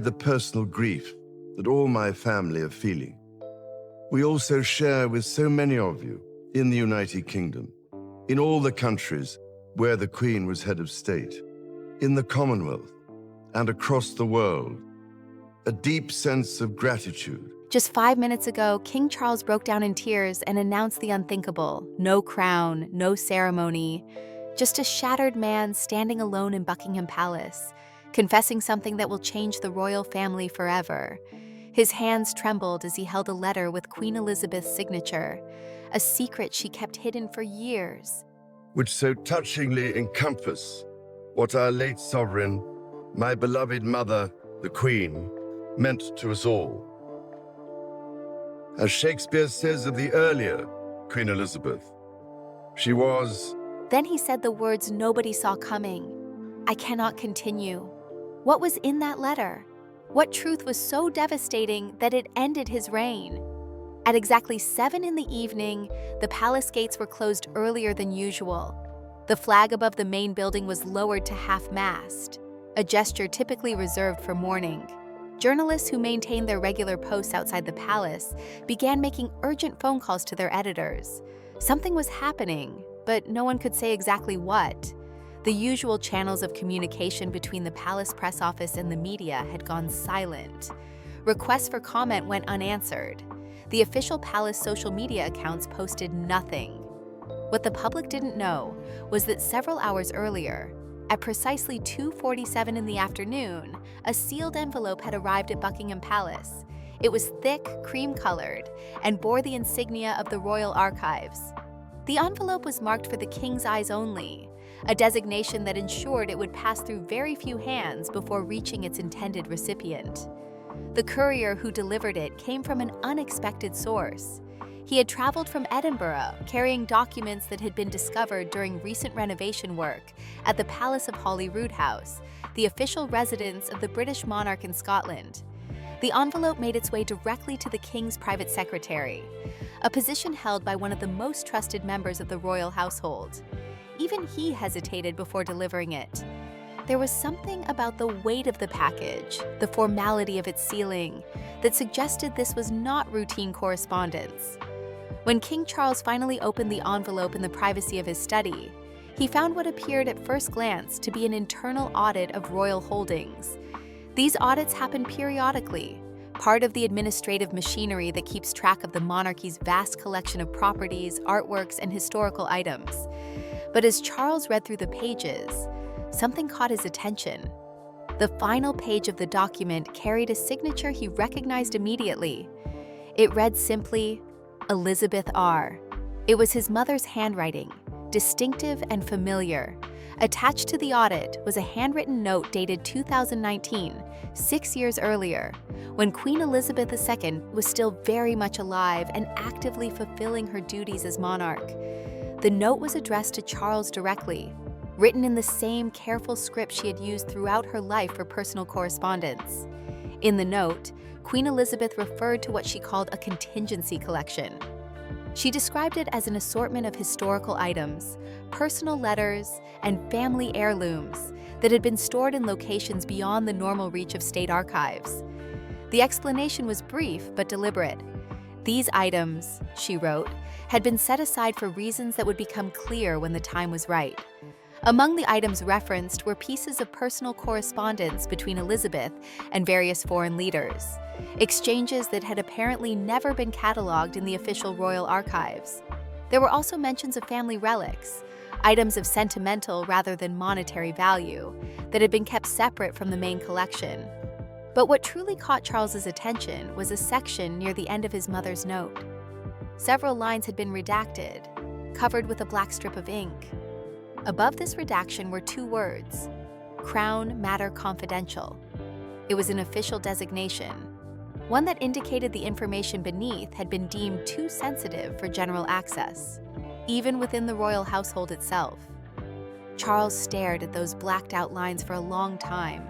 the personal grief that all my family are feeling. We also share with so many of you in the United Kingdom, in all the countries where the Queen was head of state, in the Commonwealth, and across the world, a deep sense of gratitude. Just 5 minutes ago, King Charles broke down in tears and announced the unthinkable. No crown, no ceremony, just a shattered man standing alone in Buckingham Palace, confessing something that will change the royal family forever. His hands trembled as he held a letter with Queen Elizabeth's signature, a secret she kept hidden for years. Which so touchingly encompass what our late sovereign, my beloved mother, the Queen, meant to us all. As Shakespeare says of the earlier Queen Elizabeth, she was... Then he said the words nobody saw coming. I cannot continue. What was in that letter? What truth was so devastating that it ended his reign? At exactly 7 in the evening, the palace gates were closed earlier than usual. The flag above the main building was lowered to half-mast, a gesture typically reserved for mourning. Journalists who maintained their regular posts outside the palace began making urgent phone calls to their editors. Something was happening, but no one could say exactly what. The usual channels of communication between the palace press office and the media had gone silent. Requests for comment went unanswered. The official palace social media accounts posted nothing. What the public didn't know was that several hours earlier, at precisely 2:47 in the afternoon, a sealed envelope had arrived at Buckingham Palace. It was thick, cream-colored, and bore the insignia of the Royal Archives. The envelope was marked for the King's eyes only, a designation that ensured it would pass through very few hands before reaching its intended recipient. The courier who delivered it came from an unexpected source. He had traveled from Edinburgh, carrying documents that had been discovered during recent renovation work at the Palace of Holyrood House, the official residence of the British monarch in Scotland. The envelope made its way directly to the King's private secretary, a position held by one of the most trusted members of the royal household. Even he hesitated before delivering it. There was something about the weight of the package, the formality of its sealing, that suggested this was not routine correspondence. When King Charles finally opened the envelope in the privacy of his study, he found what appeared at first glance to be an internal audit of royal holdings. These audits happen periodically, part of the administrative machinery that keeps track of the monarchy's vast collection of properties, artworks, and historical items. But as Charles read through the pages, something caught his attention. The final page of the document carried a signature he recognized immediately. It read simply, Elizabeth R. It was his mother's handwriting, distinctive and familiar. Attached to the audit was a handwritten note dated 2019, 6 years earlier, when Queen Elizabeth II was still very much alive and actively fulfilling her duties as monarch. The note was addressed to Charles directly, written in the same careful script she had used throughout her life for personal correspondence. In the note, Queen Elizabeth referred to what she called a contingency collection. She described it as an assortment of historical items, personal letters, and family heirlooms that had been stored in locations beyond the normal reach of state archives. The explanation was brief but deliberate. These items, she wrote, had been set aside for reasons that would become clear when the time was right. Among the items referenced were pieces of personal correspondence between Elizabeth and various foreign leaders, exchanges that had apparently never been catalogued in the official royal archives. There were also mentions of family relics, items of sentimental rather than monetary value, that had been kept separate from the main collection. But what truly caught Charles's attention was a section near the end of his mother's note. Several lines had been redacted, covered with a black strip of ink. Above this redaction were 2 words, Crown Matter Confidential. It was an official designation, one that indicated the information beneath had been deemed too sensitive for general access, even within the royal household itself. Charles stared at those blacked-out lines for a long time,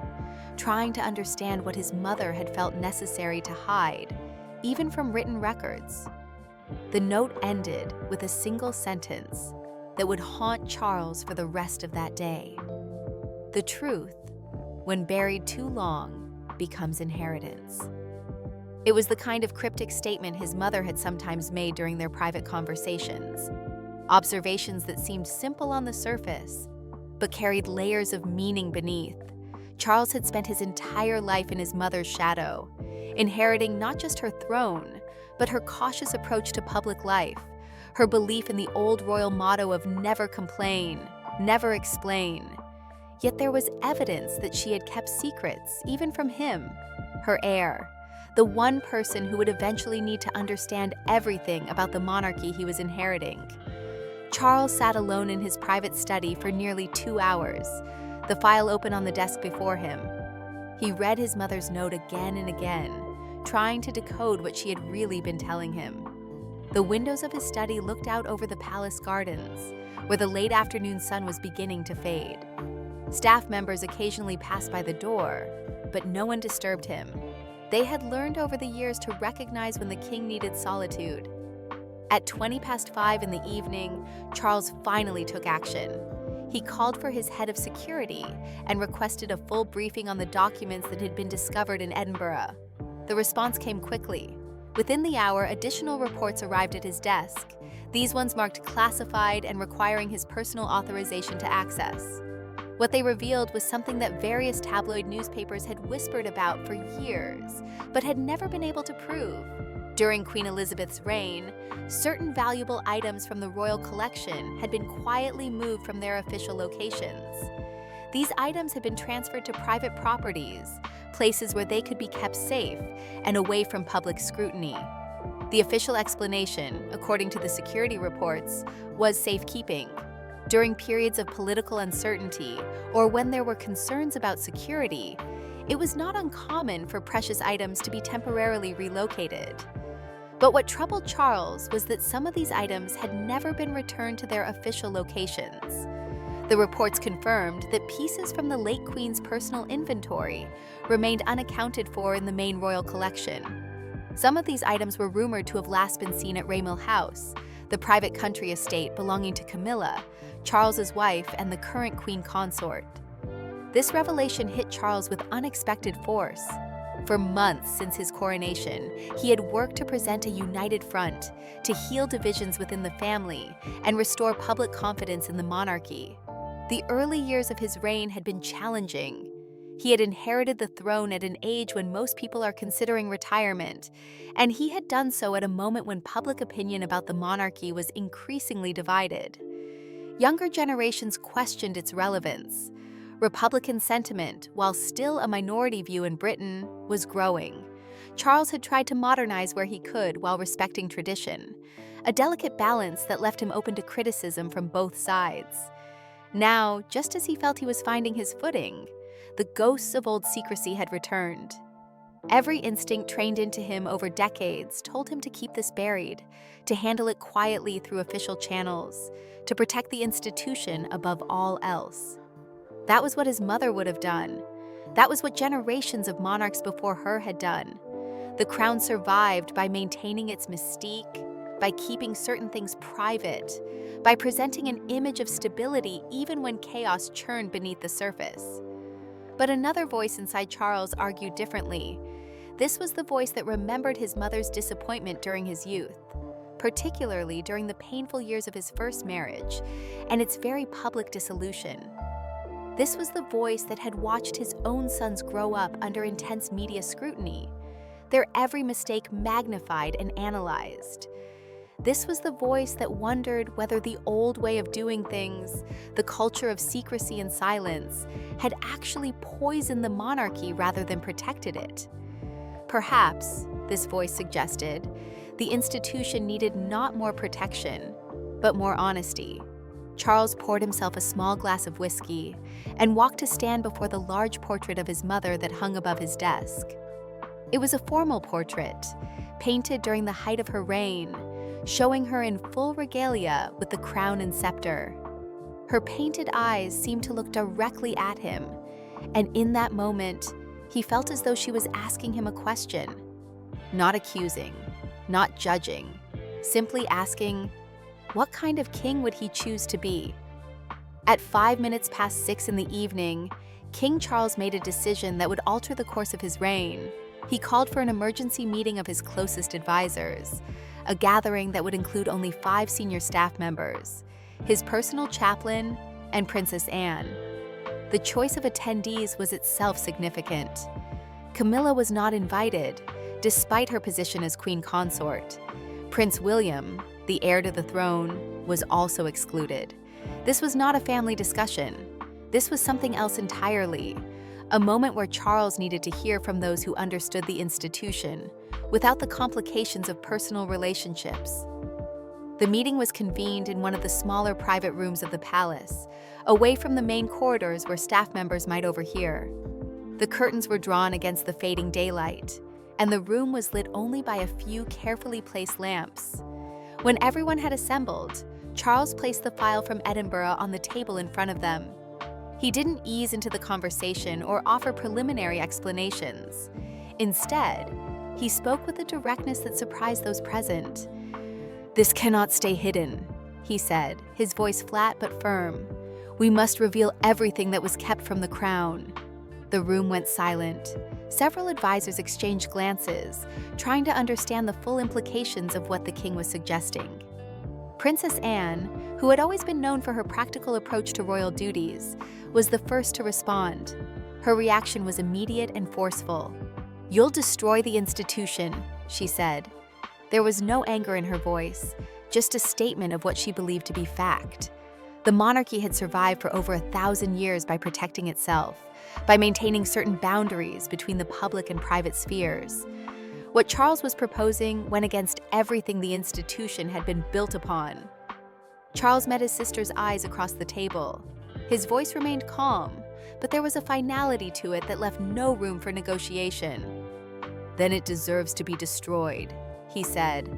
trying to understand what his mother had felt necessary to hide, even from written records. The note ended with a single sentence that would haunt Charles for the rest of that day. The truth, when buried too long, becomes inheritance. It was the kind of cryptic statement his mother had sometimes made during their private conversations. Observations that seemed simple on the surface, but carried layers of meaning beneath. Charles had spent his entire life in his mother's shadow, inheriting not just her throne, but her cautious approach to public life, her belief in the old royal motto of never complain, never explain. Yet there was evidence that she had kept secrets, even from him, her heir, the one person who would eventually need to understand everything about the monarchy he was inheriting. Charles sat alone in his private study for nearly 2 hours, the file open on the desk before him. He read his mother's note again and again, trying to decode what she had really been telling him. The windows of his study looked out over the palace gardens, where the late afternoon sun was beginning to fade. Staff members occasionally passed by the door, but no one disturbed him. They had learned over the years to recognize when the king needed solitude. At 5:20 in the evening, Charles finally took action. He called for his head of security and requested a full briefing on the documents that had been discovered in Edinburgh. The response came quickly. Within the hour, additional reports arrived at his desk. These ones marked classified and requiring his personal authorization to access. What they revealed was something that various tabloid newspapers had whispered about for years, but had never been able to prove. During Queen Elizabeth's reign, certain valuable items from the royal collection had been quietly moved from their official locations. These items had been transferred to private properties, places where they could be kept safe and away from public scrutiny. The official explanation, according to the security reports, was safekeeping. During periods of political uncertainty or when there were concerns about security, it was not uncommon for precious items to be temporarily relocated. But what troubled Charles was that some of these items had never been returned to their official locations. The reports confirmed that pieces from the late Queen's personal inventory remained unaccounted for in the main royal collection. Some of these items were rumored to have last been seen at Raymond House, the private country estate belonging to Camilla, Charles's wife and the current queen consort. This revelation hit Charles with unexpected force. For months since his coronation, he had worked to present a united front, to heal divisions within the family, and restore public confidence in the monarchy. The early years of his reign had been challenging. He had inherited the throne at an age when most people are considering retirement, and he had done so at a moment when public opinion about the monarchy was increasingly divided. Younger generations questioned its relevance. Republican sentiment, while still a minority view in Britain, was growing. Charles had tried to modernize where he could while respecting tradition, a delicate balance that left him open to criticism from both sides. Now, just as he felt he was finding his footing, the ghosts of old secrecy had returned. Every instinct trained into him over decades told him to keep this buried, to handle it quietly through official channels, to protect the institution above all else. That was what his mother would have done. That was what generations of monarchs before her had done. The crown survived by maintaining its mystique, by keeping certain things private, by presenting an image of stability even when chaos churned beneath the surface. But another voice inside Charles argued differently. This was the voice that remembered his mother's disappointment during his youth, particularly during the painful years of his first marriage and its very public dissolution. This was the voice that had watched his own sons grow up under intense media scrutiny, their every mistake magnified and analyzed. This was the voice that wondered whether the old way of doing things, the culture of secrecy and silence, had actually poisoned the monarchy rather than protected it. Perhaps, this voice suggested, the institution needed not more protection, but more honesty. Charles poured himself a small glass of whiskey and walked to stand before the large portrait of his mother that hung above his desk. It was a formal portrait, painted during the height of her reign, showing her in full regalia with the crown and scepter. Her painted eyes seemed to look directly at him, and in that moment, he felt as though she was asking him a question, not accusing, not judging, simply asking, what kind of king would he choose to be? At 6 in the evening, King Charles made a decision that would alter the course of his reign. He called for an emergency meeting of his closest advisors, a gathering that would include only 5 senior staff members, his personal chaplain, and Princess Anne. The choice of attendees was itself significant. Camilla was not invited, despite her position as queen consort. Prince William, the heir to the throne, was also excluded. This was not a family discussion. This was something else entirely, a moment where Charles needed to hear from those who understood the institution, without the complications of personal relationships. The meeting was convened in one of the smaller private rooms of the palace, away from the main corridors where staff members might overhear. The curtains were drawn against the fading daylight, and the room was lit only by a few carefully placed lamps. When everyone had assembled, Charles placed the file from Edinburgh on the table in front of them. He didn't ease into the conversation or offer preliminary explanations. Instead, he spoke with a directness that surprised those present. "This cannot stay hidden," he said, his voice flat but firm. "We must reveal everything that was kept from the crown." The room went silent. Several advisors exchanged glances, trying to understand the full implications of what the king was suggesting. Princess Anne, who had always been known for her practical approach to royal duties, was the first to respond. Her reaction was immediate and forceful. "You'll destroy the institution," she said. There was no anger in her voice, just a statement of what she believed to be fact. The monarchy had survived for over 1,000 years by protecting itself, by maintaining certain boundaries between the public and private spheres. What Charles was proposing went against everything the institution had been built upon. Charles met his sister's eyes across the table. His voice remained calm, but there was a finality to it that left no room for negotiation. "Then it deserves to be destroyed," he said.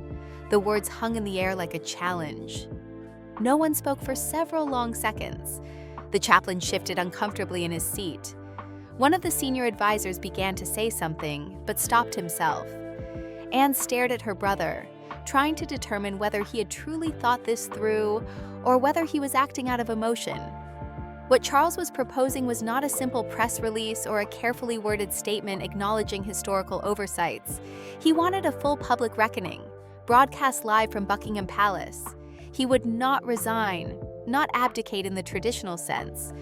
The words hung in the air like a challenge. No one spoke for several long seconds. The chaplain shifted uncomfortably in his seat. One of the senior advisors began to say something, but stopped himself. Anne stared at her brother, trying to determine whether he had truly thought this through or whether he was acting out of emotion. What Charles was proposing was not a simple press release or a carefully worded statement acknowledging historical oversights. He wanted a full public reckoning, broadcast live from Buckingham Palace. He would not resign, not abdicate in the traditional sense,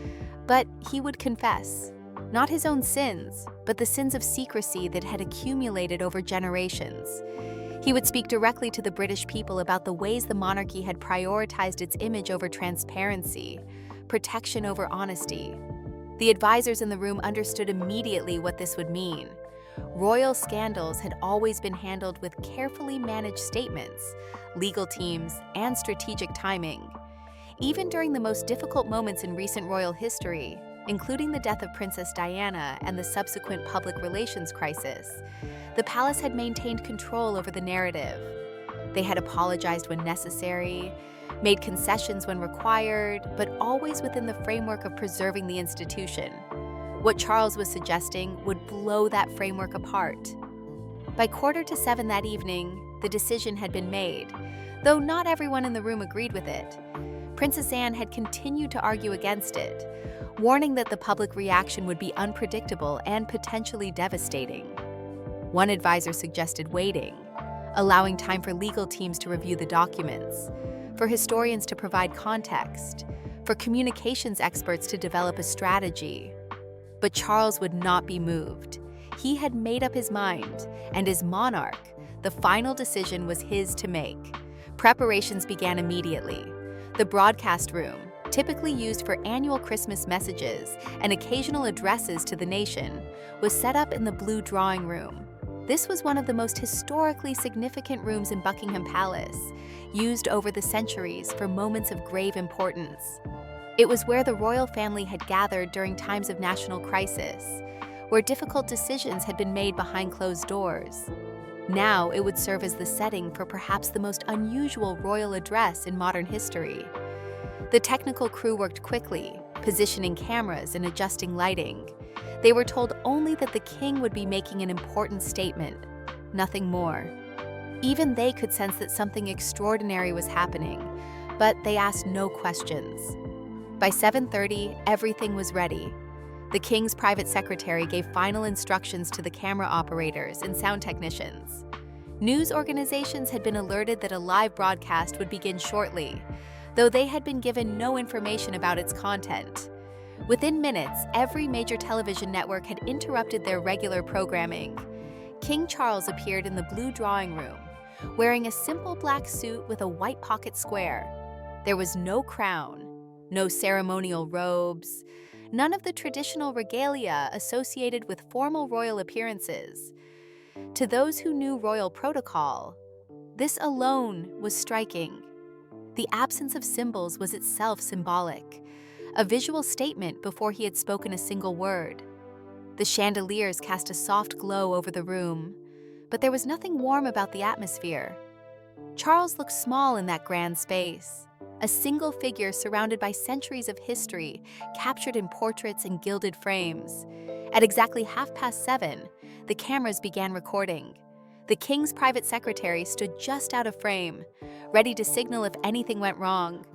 but he would confess. Not his own sins, but the sins of secrecy that had accumulated over generations. He would speak directly to the British people about the ways the monarchy had prioritized its image over transparency, protection over honesty. The advisors in the room understood immediately what this would mean. Royal scandals had always been handled with carefully managed statements, legal teams, and strategic timing. Even during the most difficult moments in recent royal history, including the death of Princess Diana and the subsequent public relations crisis, the palace had maintained control over the narrative. They had apologized when necessary, made concessions when required, but always within the framework of preserving the institution. What Charles was suggesting would blow that framework apart. By 6:45 that evening, the decision had been made, though not everyone in the room agreed with it. Princess Anne had continued to argue against it, warning that the public reaction would be unpredictable and potentially devastating. One advisor suggested waiting, allowing time for legal teams to review the documents, for historians to provide context, for communications experts to develop a strategy. But Charles would not be moved. He had made up his mind, and as monarch, the final decision was his to make. Preparations began immediately. The broadcast room, typically used for annual Christmas messages and occasional addresses to the nation, was set up in the blue drawing room. This was one of the most historically significant rooms in Buckingham Palace, used over the centuries for moments of grave importance. It was where the royal family had gathered during times of national crisis, where difficult decisions had been made behind closed doors. Now it would serve as the setting for perhaps the most unusual royal address in modern history. The technical crew worked quickly, positioning cameras and adjusting lighting. They were told only that the king would be making an important statement, nothing more. Even they could sense that something extraordinary was happening, but they asked no questions. By 7:30, everything was ready. The king's private secretary gave final instructions to the camera operators and sound technicians. News organizations had been alerted that a live broadcast would begin shortly, though they had been given no information about its content. Within minutes, every major television network had interrupted their regular programming. King Charles appeared in the blue drawing room, wearing a simple black suit with a white pocket square. There was no crown, no ceremonial robes, none of the traditional regalia associated with formal royal appearances. To those who knew royal protocol, this alone was striking. The absence of symbols was itself symbolic, a visual statement before he had spoken a single word. The chandeliers cast a soft glow over the room, but there was nothing warm about the atmosphere. Charles looked small in that grand space, a single figure surrounded by centuries of history, captured in portraits and gilded frames. At exactly 7:30, the cameras began recording. The king's private secretary stood just out of frame, ready to signal if anything went wrong.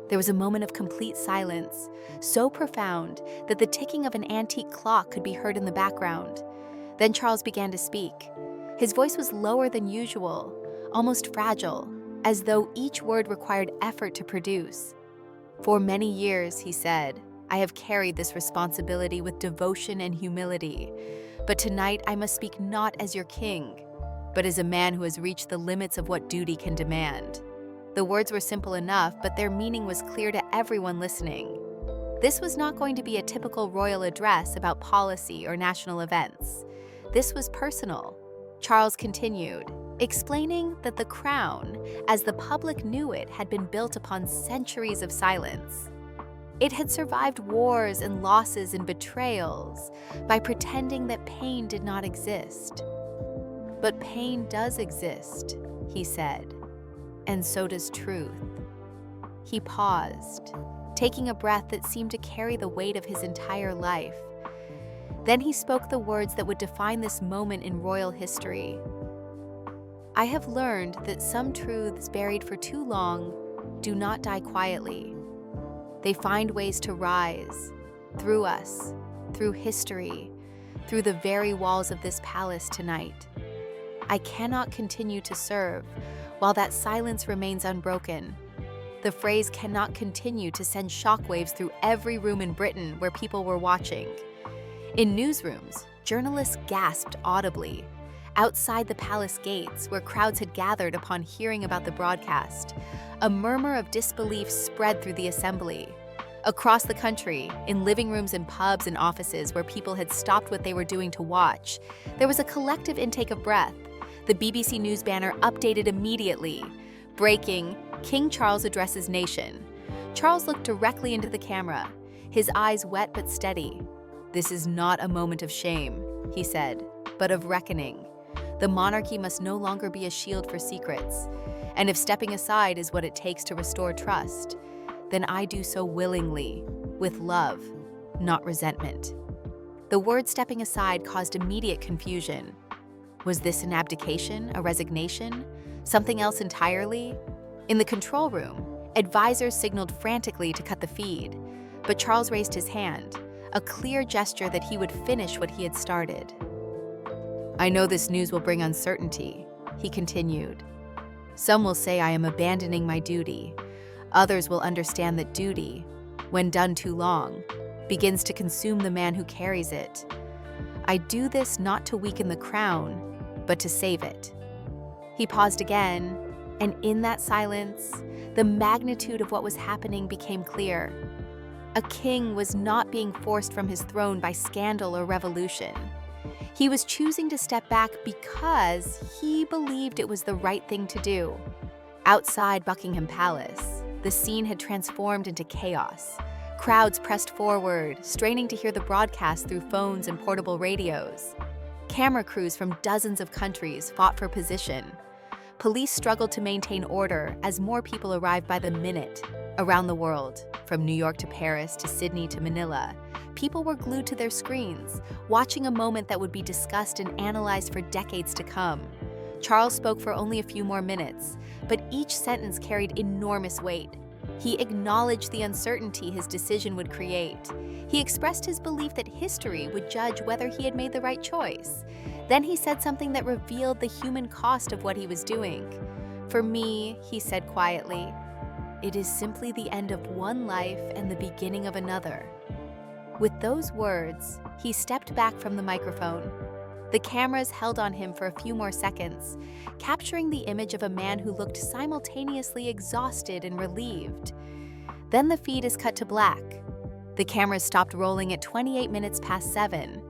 There was a moment of complete silence, so profound that the ticking of an antique clock could be heard in the background. Then Charles began to speak. His voice was lower than usual, almost fragile, as though each word required effort to produce. "For many years," he said, "I have carried this responsibility with devotion and humility. But tonight I must speak not as your king, but as a man who has reached the limits of what duty can demand." The words were simple enough, but their meaning was clear to everyone listening. This was not going to be a typical royal address about policy or national events. This was personal. Charles continued, explaining that the crown, as the public knew it, had been built upon centuries of silence. It had survived wars and losses and betrayals by pretending that pain did not exist. But pain does exist, he said, and so does truth. He paused, taking a breath that seemed to carry the weight of his entire life. Then he spoke the words that would define this moment in royal history. "I have learned that some truths buried for too long do not die quietly. They find ways to rise, through us, through history, through the very walls of this palace tonight. I cannot continue to serve while that silence remains unbroken. The phrase cannot continue to send shockwaves through every room in Britain where people were watching. In newsrooms, journalists gasped audibly. Outside the palace gates, where crowds had gathered upon hearing about the broadcast, a murmur of disbelief spread through the assembly. Across the country, in living rooms and pubs and offices where people had stopped what they were doing to watch, there was a collective intake of breath. The BBC News banner updated immediately. Breaking, King Charles addresses nation. Charles looked directly into the camera, his eyes wet but steady. "This is not a moment of shame," he said, "but of reckoning. The monarchy must no longer be a shield for secrets. And if stepping aside is what it takes to restore trust, then I do so willingly, with love, not resentment." The word "stepping aside" caused immediate confusion. Was this an abdication, a resignation, something else entirely? In the control room, advisors signaled frantically to cut the feed, but Charles raised his hand, a clear gesture that he would finish what he had started. "I know this news will bring uncertainty," he continued. "Some will say I am abandoning my duty. Others will understand that duty, when done too long, begins to consume the man who carries it. I do this not to weaken the crown, but to save it." He paused again, and in that silence, the magnitude of what was happening became clear. A king was not being forced from his throne by scandal or revolution. He was choosing to step back because he believed it was the right thing to do. Outside Buckingham Palace, the scene had transformed into chaos. Crowds pressed forward, straining to hear the broadcast through phones and portable radios. Camera crews from dozens of countries fought for position. Police struggled to maintain order as more people arrived by the minute. Around the world, from New York to Paris to Sydney to Manila, people were glued to their screens, watching a moment that would be discussed and analyzed for decades to come. Charles spoke for only a few more minutes, but each sentence carried enormous weight. He acknowledged the uncertainty his decision would create. He expressed his belief that history would judge whether he had made the right choice. Then he said something that revealed the human cost of what he was doing. "For me," he said quietly, "it is simply the end of one life and the beginning of another." With those words, he stepped back from the microphone. The cameras held on him for a few more seconds, capturing the image of a man who looked simultaneously exhausted and relieved. Then the feed is cut to black. The cameras stopped rolling at 28 minutes past 7.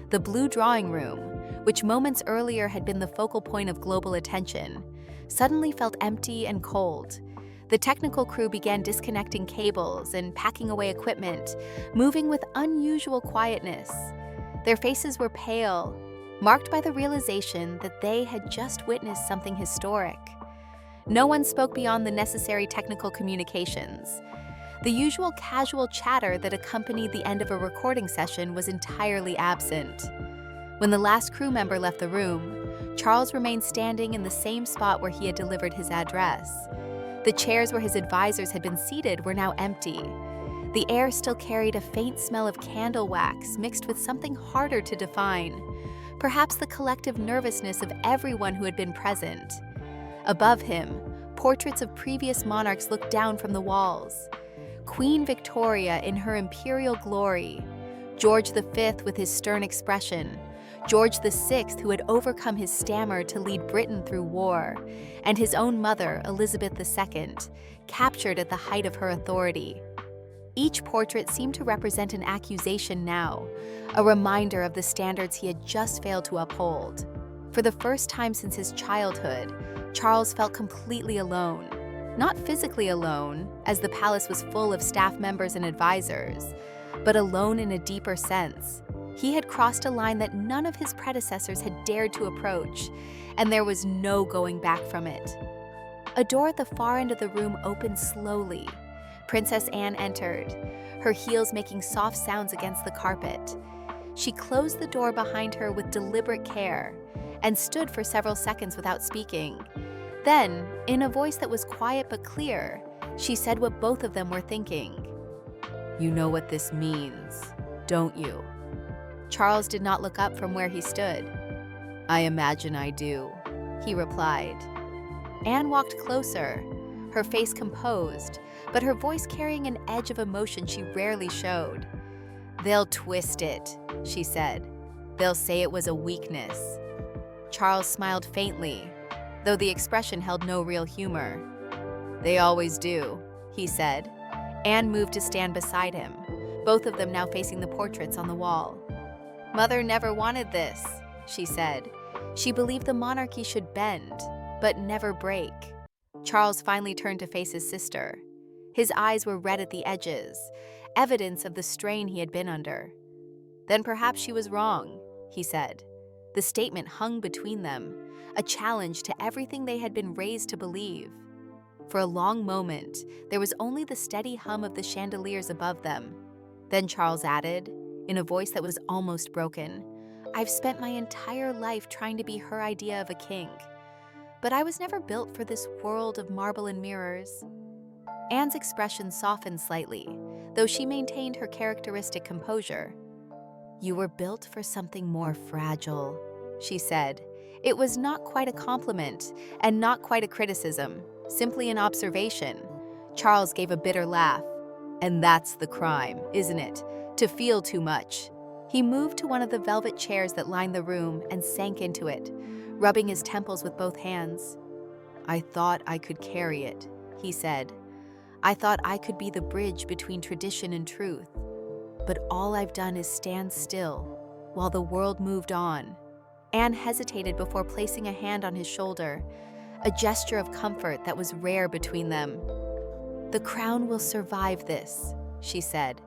The blue drawing room, which moments earlier had been the focal point of global attention, suddenly felt empty and cold. The technical crew began disconnecting cables and packing away equipment, moving with unusual quietness. Their faces were pale, marked by the realization that they had just witnessed something historic. No one spoke beyond the necessary technical communications. The usual casual chatter that accompanied the end of a recording session was entirely absent. When the last crew member left the room, Charles remained standing in the same spot where he had delivered his address. The chairs where his advisors had been seated were now empty. The air still carried a faint smell of candle wax mixed with something harder to define, perhaps the collective nervousness of everyone who had been present. Above him, portraits of previous monarchs looked down from the walls. Queen Victoria in her imperial glory, George V with his stern expression, George VI who had overcome his stammer to lead Britain through war, and his own mother, Elizabeth II, captured at the height of her authority. Each portrait seemed to represent an accusation now, a reminder of the standards he had just failed to uphold. For the first time since his childhood, Charles felt completely alone. Not physically alone, as the palace was full of staff members and advisors, but alone in a deeper sense. He had crossed a line that none of his predecessors had dared to approach, and there was no going back from it. A door at the far end of the room opened slowly. Princess Anne entered, her heels making soft sounds against the carpet. She closed the door behind her with deliberate care and stood for several seconds without speaking. Then, in a voice that was quiet but clear, she said what both of them were thinking. "You know what this means, don't you?" Charles did not look up from where he stood. "I imagine I do," he replied. Anne walked closer, her face composed, but her voice carrying an edge of emotion she rarely showed. "They'll twist it," she said. "They'll say it was a weakness." Charles smiled faintly, though the expression held no real humor. "They always do," he said. Anne moved to stand beside him, both of them now facing the portraits on the wall. "Mother never wanted this," she said. She believed the monarchy should bend, but never break. Charles finally turned to face his sister. His eyes were red at the edges, evidence of the strain he had been under. "Then perhaps she was wrong," he said. The statement hung between them, a challenge to everything they had been raised to believe. For a long moment, there was only the steady hum of the chandeliers above them. Then Charles added, in a voice that was almost broken, "I've spent my entire life trying to be her idea of a king. But I was never built for this world of marble and mirrors." Anne's expression softened slightly, though she maintained her characteristic composure. "You were built for something more fragile," she said. It was not quite a compliment, and not quite a criticism, simply an observation. Charles gave a bitter laugh. "And that's the crime, isn't it? To feel too much." He moved to one of the velvet chairs that lined the room and sank into it, rubbing his temples with both hands. "I thought I could carry it," he said. "I thought I could be the bridge between tradition and truth. But all I've done is stand still while the world moved on." Anne hesitated before placing a hand on his shoulder, a gesture of comfort that was rare between them. "The crown will survive this," she said.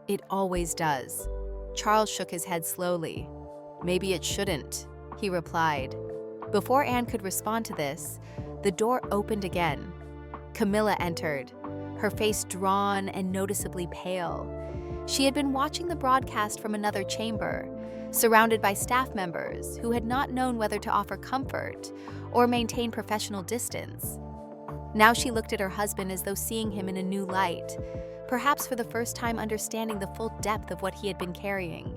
"It always does." Charles shook his head slowly. "Maybe it shouldn't," he replied. Before Anne could respond to this, the door opened again. Camilla entered, her face drawn and noticeably pale. She had been watching the broadcast from another chamber, surrounded by staff members who had not known whether to offer comfort or maintain professional distance. Now she looked at her husband as though seeing him in a new light, perhaps for the first time understanding the full depth of what he had been carrying.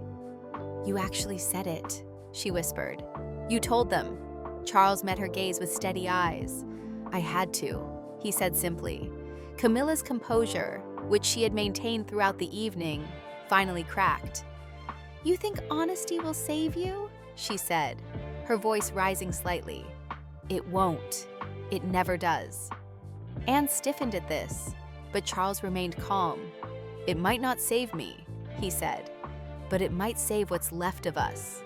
"You actually said it," she whispered. "You told them." Charles met her gaze with steady eyes. "I had to," he said simply. Camilla's composure, which she had maintained throughout the evening, finally cracked. "You think honesty will save you?" she said, her voice rising slightly. "It won't. It never does." Anne stiffened at this, but Charles remained calm. "It might not save me," he said, "but it might save what's left of us."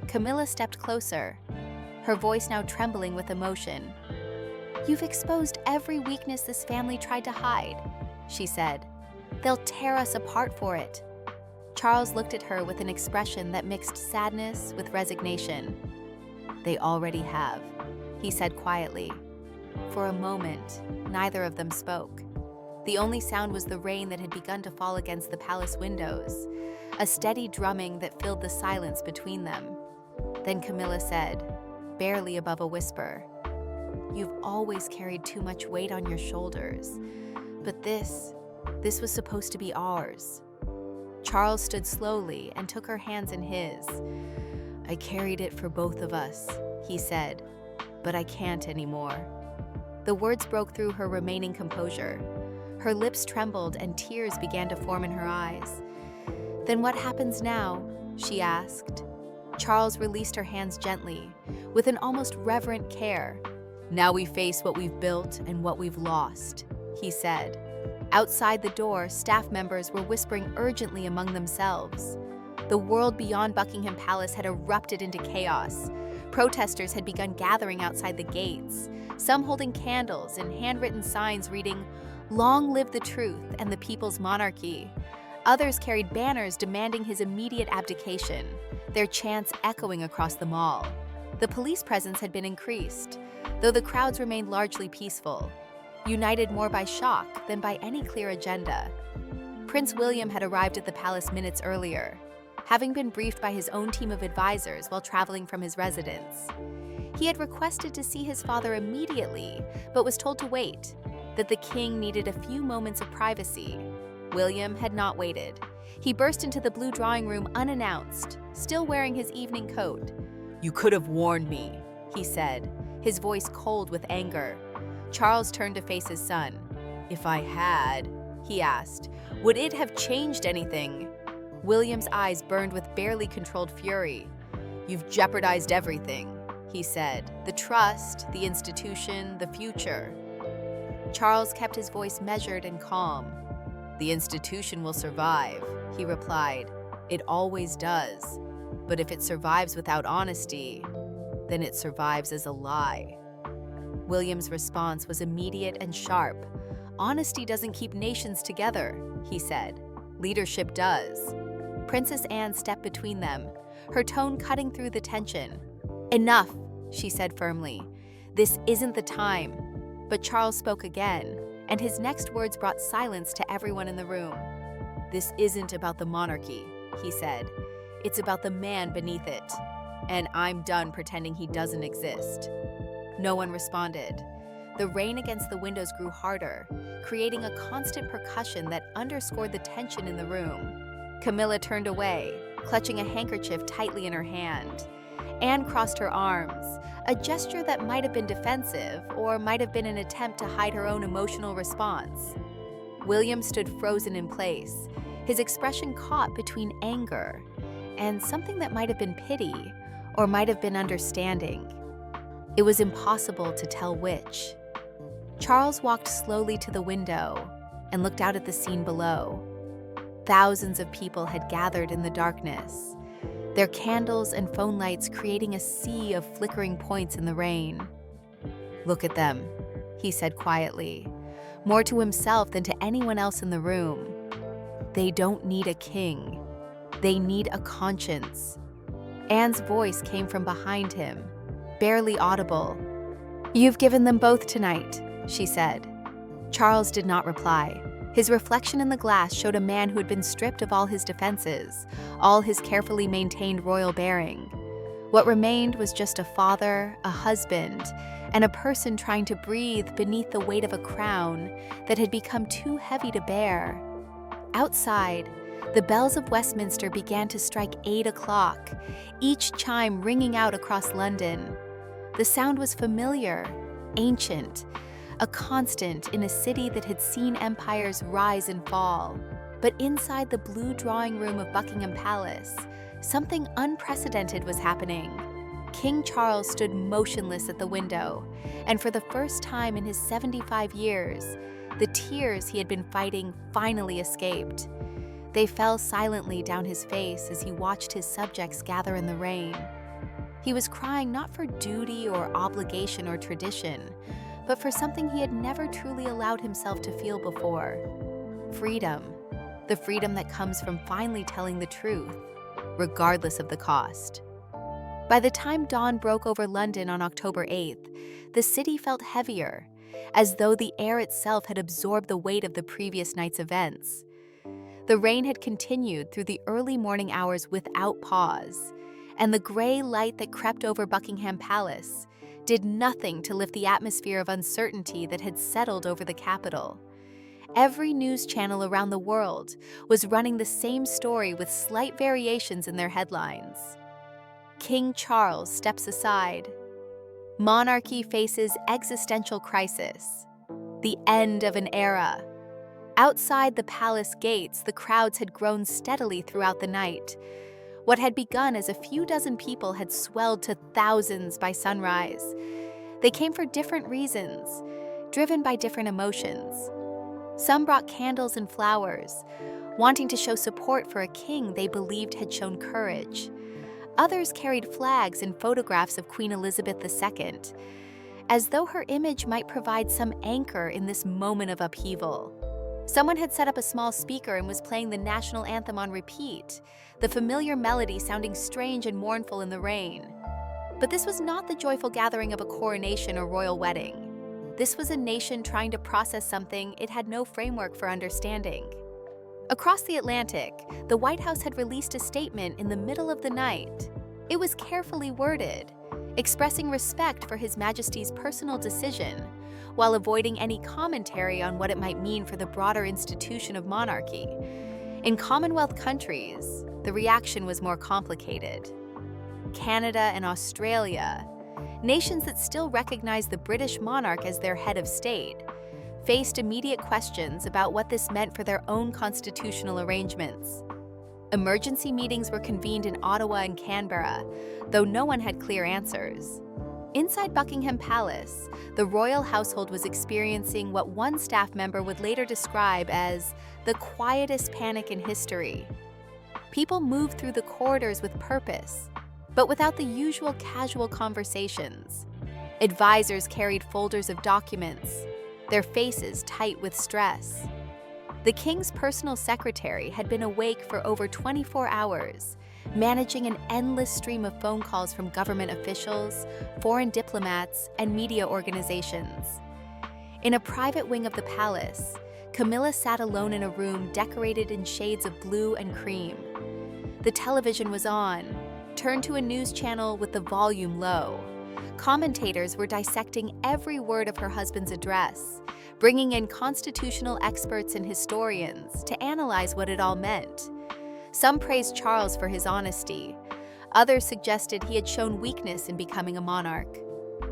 Camilla stepped closer, her voice now trembling with emotion. "You've exposed every weakness this family tried to hide," she said. "They'll tear us apart for it." Charles looked at her with an expression that mixed sadness with resignation. "They already have," he said quietly. For a moment, neither of them spoke. The only sound was the rain that had begun to fall against the palace windows, a steady drumming that filled the silence between them. Then Camilla said, barely above a whisper, "You've always carried too much weight on your shoulders, but this was supposed to be ours." Charles stood slowly and took her hands in his. "I carried it for both of us," he said, "but I can't anymore." The words broke through her remaining composure. Her lips trembled and tears began to form in her eyes. "Then what happens now?" she asked. Charles released her hands gently, with an almost reverent care. "Now we face what we've built and what we've lost," he said. Outside the door, staff members were whispering urgently among themselves. The world beyond Buckingham Palace had erupted into chaos. Protesters had begun gathering outside the gates, some holding candles and handwritten signs reading, "Long live the truth and the people's monarchy." Others carried banners demanding his immediate abdication, their chants echoing across the mall. The police presence had been increased, though the crowds remained largely peaceful, united more by shock than by any clear agenda. Prince William had arrived at the palace minutes earlier, having been briefed by his own team of advisors while traveling from his residence. He had requested to see his father immediately, but was told to wait, that the king needed a few moments of privacy. William had not waited. He burst into the blue drawing room unannounced, still wearing his evening coat. "You could have warned me," he said, his voice cold with anger. Charles turned to face his son. "If I had," he asked, "would it have changed anything?" William's eyes burned with barely controlled fury. "You've jeopardized everything," he said. "The trust, the institution, the future." Charles kept his voice measured and calm. "The institution will survive," he replied. "It always does. But if it survives without honesty, then it survives as a lie." William's response was immediate and sharp. "Honesty doesn't keep nations together," he said. "Leadership does." Princess Anne stepped between them, her tone cutting through the tension. "Enough," she said firmly. "This isn't the time." But Charles spoke again, and his next words brought silence to everyone in the room. "This isn't about the monarchy," he said. "It's about the man beneath it. And I'm done pretending he doesn't exist." No one responded. The rain against the windows grew harder, creating a constant percussion that underscored the tension in the room. Camilla turned away, clutching a handkerchief tightly in her hand. Anne crossed her arms, a gesture that might have been defensive or might have been an attempt to hide her own emotional response. William stood frozen in place, his expression caught between anger and something that might have been pity or might have been understanding. It was impossible to tell which. Charles walked slowly to the window and looked out at the scene below. Thousands of people had gathered in the darkness, their candles and phone lights creating a sea of flickering points in the rain. "Look at them," he said quietly, more to himself than to anyone else in the room. "They don't need a king. They need a conscience." Anne's voice came from behind him, barely audible. "You've given them both tonight," she said. Charles did not reply. His reflection in the glass showed a man who had been stripped of all his defenses, all his carefully maintained royal bearing. What remained was just a father, a husband, and a person trying to breathe beneath the weight of a crown that had become too heavy to bear. Outside, the bells of Westminster began to strike 8 o'clock, each chime ringing out across London. The sound was familiar, ancient, a constant in a city that had seen empires rise and fall. But inside the blue drawing room of Buckingham Palace, something unprecedented was happening. King Charles stood motionless at the window, and for the first time in his 75 years, the tears he had been fighting finally escaped. They fell silently down his face as he watched his subjects gather in the rain. He was crying not for duty or obligation or tradition, but for something he had never truly allowed himself to feel before. Freedom. The freedom that comes from finally telling the truth, regardless of the cost. By the time dawn broke over London on October 8th, the city felt heavier, as though the air itself had absorbed the weight of the previous night's events. The rain had continued through the early morning hours without pause, and the gray light that crept over Buckingham Palace did nothing to lift the atmosphere of uncertainty that had settled over the capital. Every news channel around the world was running the same story with slight variations in their headlines. King Charles steps aside. Monarchy faces existential crisis. The end of an era. Outside the palace gates, the crowds had grown steadily throughout the night. What had begun as a few dozen people had swelled to thousands by sunrise. They came for different reasons, driven by different emotions. Some brought candles and flowers, wanting to show support for a king they believed had shown courage. Others carried flags and photographs of Queen Elizabeth II, as though her image might provide some anchor in this moment of upheaval. Someone had set up a small speaker and was playing the national anthem on repeat, the familiar melody sounding strange and mournful in the rain. But this was not the joyful gathering of a coronation or royal wedding. This was a nation trying to process something it had no framework for understanding. Across the Atlantic, the White House had released a statement in the middle of the night. It was carefully worded, expressing respect for His Majesty's personal decision, while avoiding any commentary on what it might mean for the broader institution of monarchy. In Commonwealth countries, the reaction was more complicated. Canada and Australia, nations that still recognize the British monarch as their head of state, faced immediate questions about what this meant for their own constitutional arrangements. Emergency meetings were convened in Ottawa and Canberra, though no one had clear answers. Inside Buckingham Palace, the royal household was experiencing what one staff member would later describe as the quietest panic in history. People moved through the corridors with purpose, but without the usual casual conversations. Advisors carried folders of documents, their faces tight with stress. The king's personal secretary had been awake for over 24 hours, managing an endless stream of phone calls from government officials, foreign diplomats, and media organizations. In a private wing of the palace, Camilla sat alone in a room decorated in shades of blue and cream. The television was on, turned to a news channel with the volume low. Commentators were dissecting every word of her husband's address, bringing in constitutional experts and historians to analyze what it all meant. Some praised Charles for his honesty. Others suggested he had shown weakness in becoming a monarch.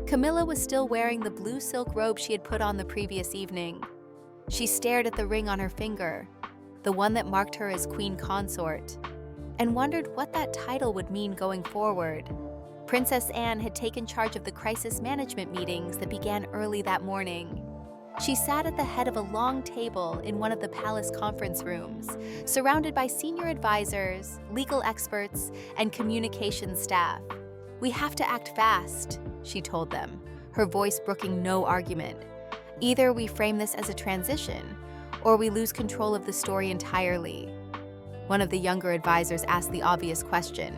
Camilla was still wearing the blue silk robe she had put on the previous evening. She stared at the ring on her finger, the one that marked her as Queen Consort, and wondered what that title would mean going forward. Princess Anne had taken charge of the crisis management meetings that began early that morning. She sat at the head of a long table in one of the palace conference rooms, surrounded by senior advisors, legal experts, and communications staff. "We have to act fast," she told them, her voice brooking no argument. "Either we frame this as a transition, or we lose control of the story entirely." One of the younger advisors asked the obvious question.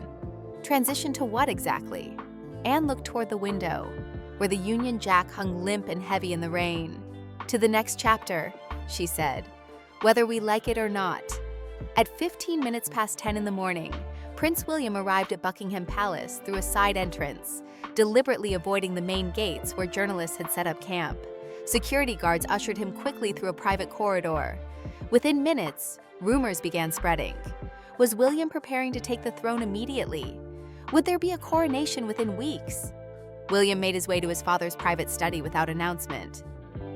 Transition to what exactly? Anne looked toward the window, where the Union Jack hung limp and heavy in the rain. "To the next chapter," she said, "whether we like it or not." At 15 minutes past 10 in the morning, Prince William arrived at Buckingham Palace through a side entrance, deliberately avoiding the main gates where journalists had set up camp. Security guards ushered him quickly through a private corridor. Within minutes, rumors began spreading. Was William preparing to take the throne immediately? Would there be a coronation within weeks? William made his way to his father's private study without announcement.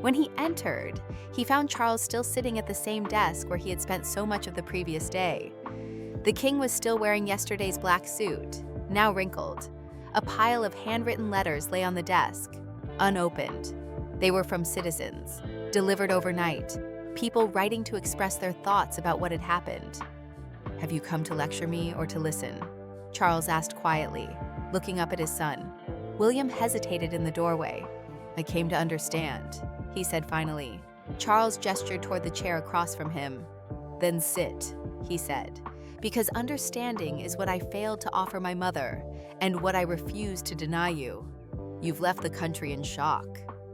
When he entered, he found Charles still sitting at the same desk where he had spent so much of the previous day. The king was still wearing yesterday's black suit, now wrinkled. A pile of handwritten letters lay on the desk, unopened. They were from citizens, delivered overnight, people writing to express their thoughts about what had happened. "Have you come to lecture me or to listen?" Charles asked quietly, looking up at his son. William hesitated in the doorway. "I came to understand," he said finally. Charles gestured toward the chair across from him. "Then sit," he said, "because understanding is what I failed to offer my mother and what I refused to deny you." "You've left the country in shock,"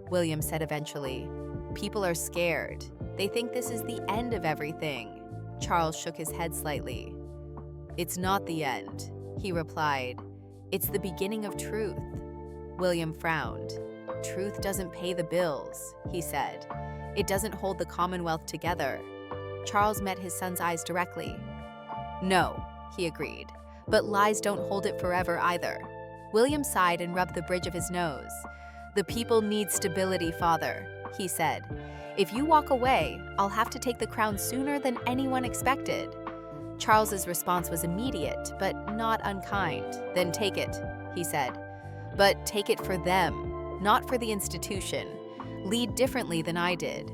William said eventually. "People are scared. They think this is the end of everything." Charles shook his head slightly. "It's not the end," he replied. "It's the beginning of truth." William frowned. "Truth doesn't pay the bills," he said. "It doesn't hold the Commonwealth together." Charles met his son's eyes directly. "No," he agreed, "but lies don't hold it forever either." William sighed and rubbed the bridge of his nose. "The people need stability, father," he said. "If you walk away, I'll have to take the crown sooner than anyone expected." Charles's response was immediate, but not unkind. "Then take it," he said. "But take it for them, not for the institution. Lead differently than I did.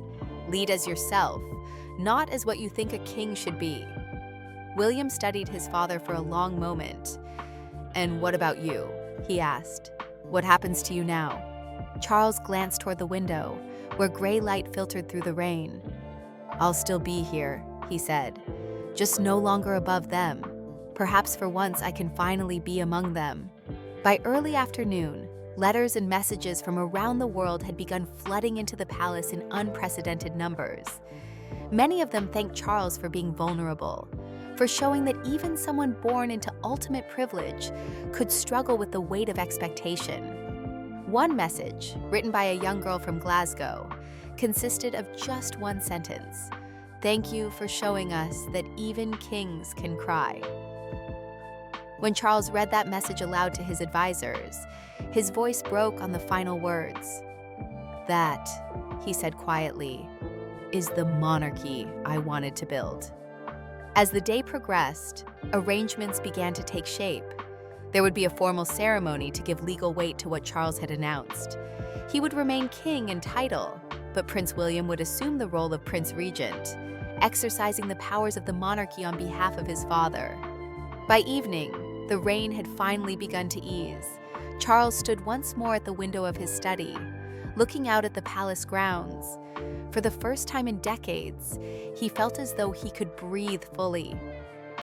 Lead as yourself, not as what you think a king should be." William studied his father for a long moment. "And what about you?" he asked. "What happens to you now?" Charles glanced toward the window, where gray light filtered through the rain. "I'll still be here," he said, "just no longer above them. Perhaps for once I can finally be among them." By early afternoon, letters and messages from around the world had begun flooding into the palace in unprecedented numbers. Many of them thanked Charles for being vulnerable, for showing that even someone born into ultimate privilege could struggle with the weight of expectation. One message, written by a young girl from Glasgow, consisted of just one sentence: "Thank you for showing us that even kings can cry." When Charles read that message aloud to his advisors, his voice broke on the final words. "That," he said quietly, "is the monarchy I wanted to build." As the day progressed, arrangements began to take shape. There would be a formal ceremony to give legal weight to what Charles had announced. He would remain king in title, but Prince William would assume the role of Prince Regent, exercising the powers of the monarchy on behalf of his father. By evening, the rain had finally begun to ease. Charles stood once more at the window of his study, looking out at the palace grounds. For the first time in decades, he felt as though he could breathe fully.